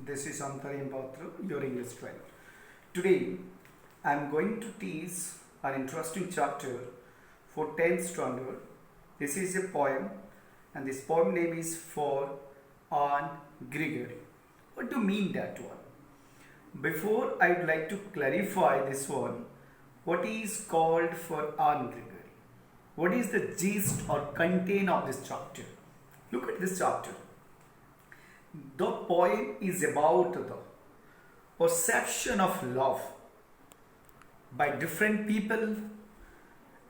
This is Antaryam Patra, your English 12. Today, I am going to teach an interesting chapter for 10th standard. This is a poem, and this poem name is for Anne Gregory. What do you mean that one? Before I would like to clarify this one, what is called for Anne Gregory? What is the gist or content of this chapter? Look at this chapter. The poem is about the perception of love by different people,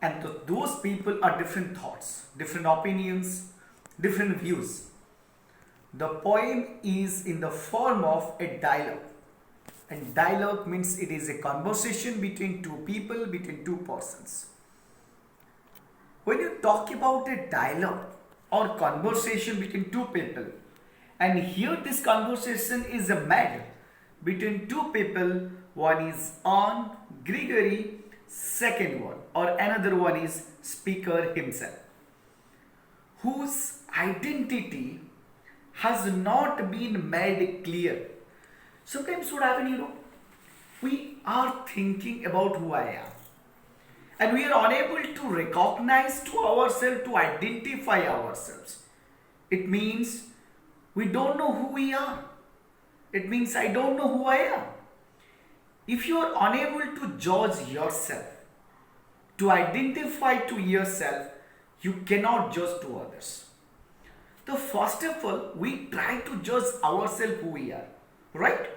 and those people are different thoughts, different opinions, different views. The poem is in the form of a dialogue, and dialogue means it is a conversation between two people, between two persons. When you talk about a dialogue or conversation between two people, and here this conversation is a made between two people, one is Anne Gregory, second one or another one is speaker himself, whose identity has not been made clear. Sometimes what happens, we are thinking about who I am, and we are unable to recognize to ourselves, to identify ourselves. It means we don't know who we are. It means I don't know who I am. If you are unable to judge yourself, to identify to yourself, you cannot judge to others. So first of all, we try to judge ourselves who we are, right?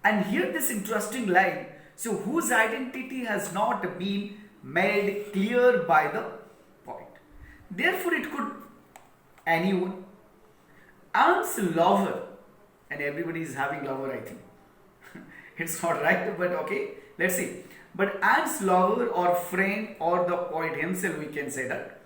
And here this interesting line, so whose identity has not been made clear by the poet. Therefore it could anyone. Anne's lover, and everybody is having lover, I think. It's not right, but okay, let's see. But Anne's lover or friend or the poet himself, we can say that.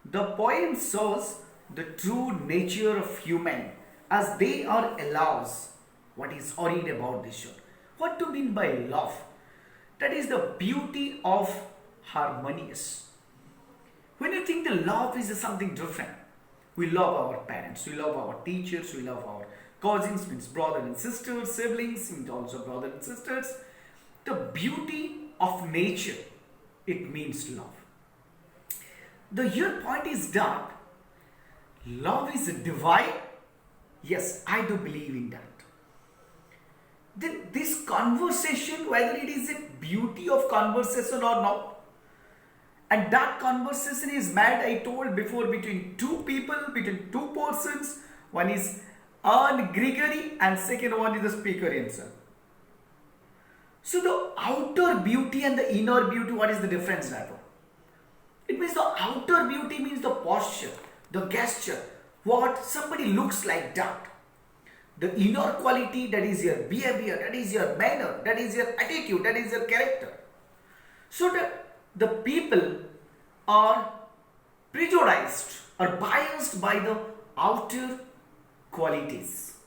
The poem shows the true nature of human as they are allows what is horrid about this show. What to mean by love? That is the beauty of harmonious. When you think the love is something different, we love our parents, we love our teachers, we love our cousins, means brothers and sisters, siblings, means also brothers and sisters. The beauty of nature, it means love. The here point is that love is divine. Yes, I do believe in that. Then this conversation, whether it is a beauty of conversation or not, and that conversation is made, I told before, between two people, between two persons. One is Anne Gregory and second one is the speaker himself. So the outer beauty and the inner beauty, what is the difference, therefore? It means the outer beauty means the posture, the gesture, what somebody looks like that. The inner quality, that is your behavior, that is your manner, that is your attitude, that is your character. So the people are prejudiced or biased by the outer qualities,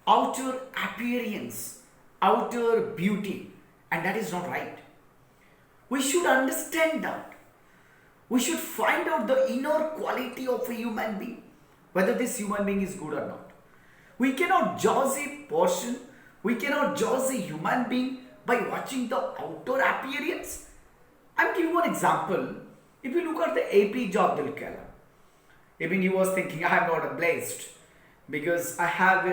outer appearance, outer beauty, and that is not right. We should understand that. We should find out the inner quality of a human being, whether this human being is good or not. We cannot judge a person, we cannot judge a human being by watching the outer appearance. I am giving one example. If you look at the APJ Abdul Kalam, even he was thinking, I am not blessed because I have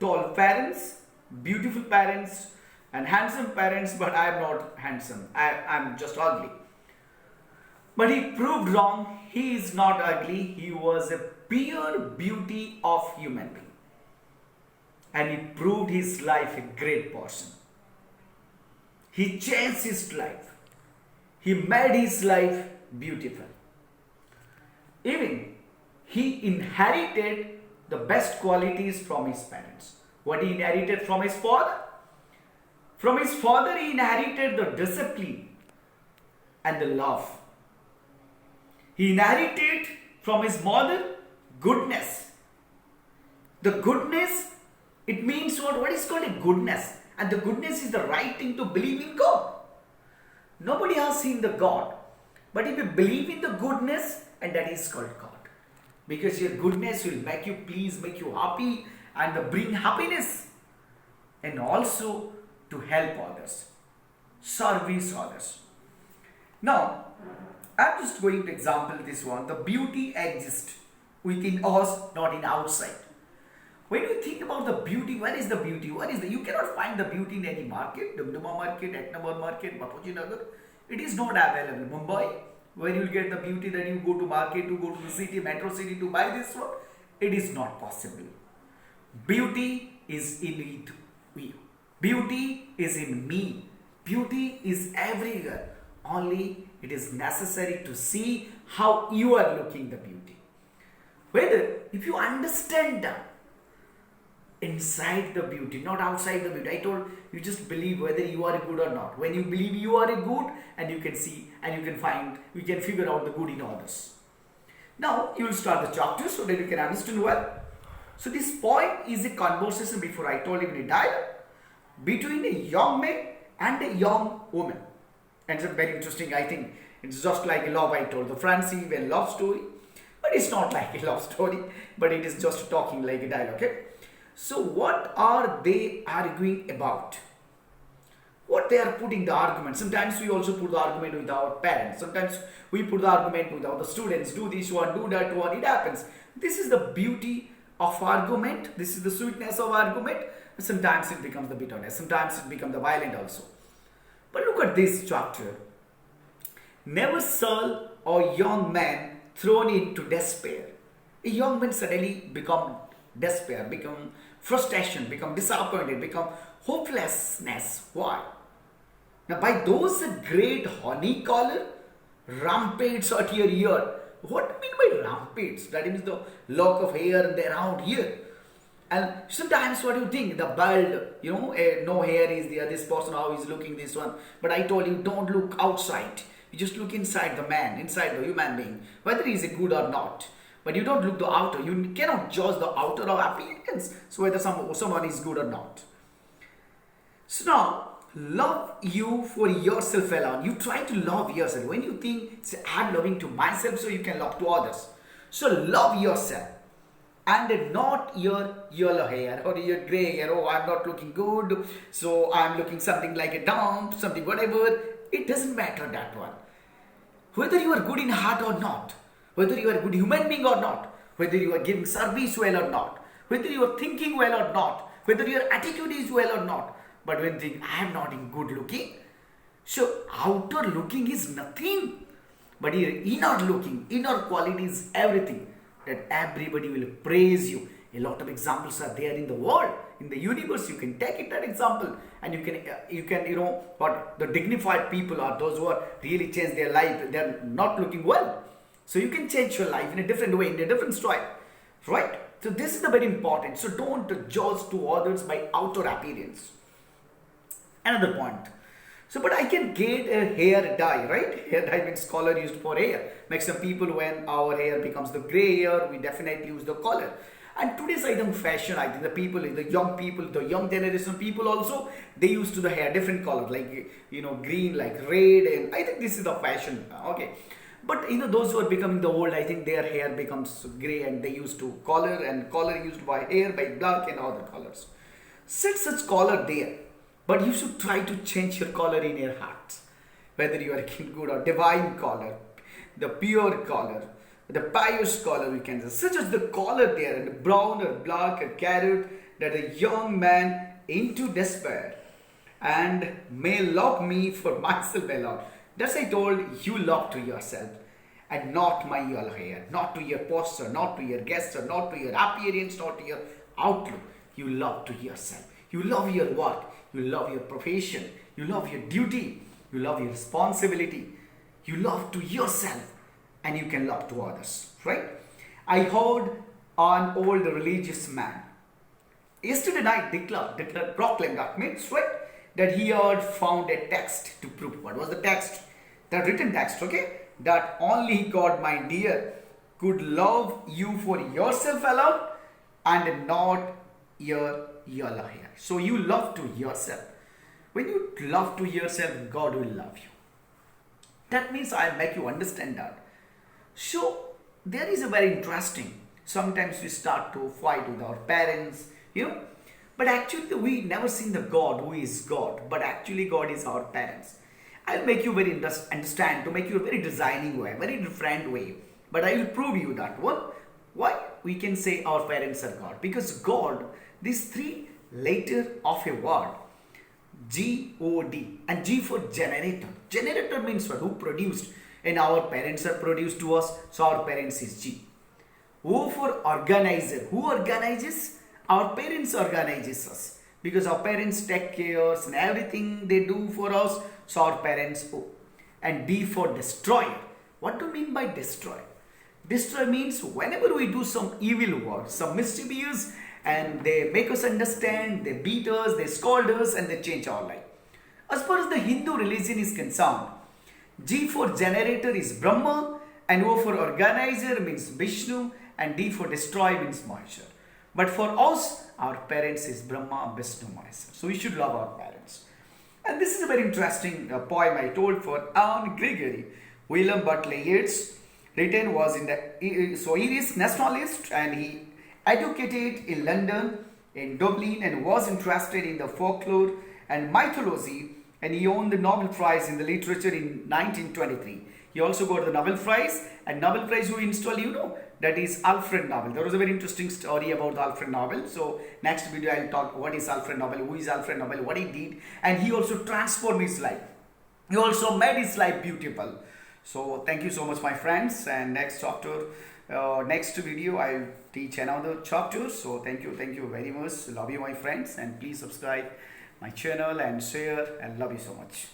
tall parents, beautiful parents, and handsome parents, but I am not handsome. I am just ugly. But he proved wrong. He is not ugly. He was a pure beauty of human being. And he proved his life a great person. He changed his life. He made his life beautiful. Even he inherited the best qualities from his parents. What he inherited from his father? From his father he inherited the discipline and the love. He inherited from his mother goodness. The goodness, it means what is called a goodness. And the goodness is the right thing to believe in God. Nobody has seen the God. But if you believe in the goodness, and that is called God. Because your goodness will make you pleased, make you happy, and bring happiness and also to help others, service others. Now, I'm just going to example this one. The beauty exists within us, not in outside. When you think about the beauty, where is the beauty? You cannot find the beauty in any market, Dumduma market, Eknabar market, Bapuji Nagar. It is not available. Mumbai, where you will get the beauty that you go to market, to go to the city, metro city to buy this one, it is not possible. Beauty is in you. Beauty is in me. Beauty is everywhere. Only it is necessary to see how you are looking the beauty. Whether if you understand that inside the beauty, not outside the beauty. I told you just believe whether you are good or not. When you believe you are good, and you can see and you can find, we can figure out the good in others. Now you will start the chapter so that you can understand well. So this point is a conversation, before I told him, in a dialogue between a young man and a young woman. And it's very interesting. I think it's just like a love, I told the Francie and love story, but it's not like a love story, but it is just talking like a dialogue. Okay? So what are they arguing about? What they are putting the argument. Sometimes we also put the argument with our parents. Sometimes we put the argument with our students. Do this one, do that one. It happens. This is the beauty of argument. This is the sweetness of argument. Sometimes it becomes the bitterness. Sometimes it becomes the violent also. But look at this chapter. Never shall a young man thrown into despair. A young man suddenly become despair, become frustration, become disappointed, become hopelessness. Why? Now by those great honey color ramparts at your ear. What do you mean by ramparts? That means the lock of hair around here. And sometimes what do you think? The bald, no hair is there, this person how is looking, this one. But I told you, don't look outside. You just look inside the man, inside the human being, whether he is good or not. But you don't look the outer. You cannot judge the outer of appearance, so whether someone is good or not. So now, love you for yourself alone. You try to love yourself. When you think, say, I'm loving to myself, so you can love to others. So love yourself. And not your yellow hair or your grey hair. Oh, I'm not looking good, so I'm looking something like a dump, something whatever. It doesn't matter that one. Whether you are good in heart or not, whether you are a good human being or not, whether you are giving service well or not, whether you are thinking well or not, whether your attitude is well or not. But when you think, I am not in good looking, so outer looking is nothing. But your inner looking, inner quality is everything. That everybody will praise you. A lot of examples are there in the world, in the universe. You can take it that example, and you can what the dignified people are, those who are really changed their life. They are not looking well, so you can change your life in a different way, in a different style, right? So this is the very important. So don't judge to others by outer appearance. Another point. So, but I can get a hair dye, right? Hair dye means color used for hair. Like some people, when our hair becomes the grey hair, we definitely use the color. And today's item fashion, I think the young generation people also, they used to the hair different color, like green, like red, and I think this is the fashion. Okay, but those who are becoming the old, I think their hair becomes grey, and they used to color, and color used by hair by black and other colors. Set such color there. But you should try to change your color in your heart. Whether you are good or divine color, the pure color, the pious color, we can say. Such as the color there, and the brown or black or carrot, that a young man into despair and may love me for myself alone. That's I told you, love to yourself and not my yellow hair, not to your posture, not to your gesture, not to your appearance, not to your outlook. You love to yourself. You love your work. You love your profession. You love your duty. You love your responsibility. You love to yourself, and you can love to others, right? I heard an old religious man yesterday night proclaim, that means, right, that he had found a text to prove. What was the text? The written text, okay? That only God, my dear, could love you for yourself alone and not your yellow hair. So you love to yourself. When you love to yourself, God will love you. That means I make you understand that. So there is a very interesting. Sometimes we start to fight with our parents. But actually, we never seen the God who is God. But actually, God is our parents. I'll make you very understand to make you a very designing way, very different way. But I will prove you that one. Why we can say our parents are God? Because God, these three letter of a word, God, and G for generator. Generator means what? Who produced? And our parents are produced to us, so our parents is G. O for organizer. Who organizes? Our parents organizes us. Because our parents take care and everything they do for us, so our parents O. And D for destroyer. What do you mean by destroyer? Destroy means whenever we do some evil work, some mischievous, and they make us understand, they beat us, they scold us, and they change our life. As far as the Hindu religion is concerned, G for generator is Brahma, and O for organizer means Vishnu, and D for destroy means Maheshwar. But for us, our parents is Brahma, Vishnu, Maheshwar. So we should love our parents. And this is a very interesting poem I told for Anne Gregory. William Butler Yeats written was in the, so he is nationalist and he educated in London, in Dublin, and was interested in the folklore and mythology, and he won the Nobel Prize in the literature in 1923. He also got the Nobel Prize, and Nobel Prize who installed, that is Alfred Nobel. There was a very interesting story about Alfred Nobel. So next video I'll talk what is Alfred Nobel, who is Alfred Nobel, what he did, and he also transformed his life. He also made his life beautiful. So thank you so much, my friends, and next chapter, next video I'll teach another chapter. So thank you very much. Love you, my friends, and please subscribe my channel and share, and love you so much.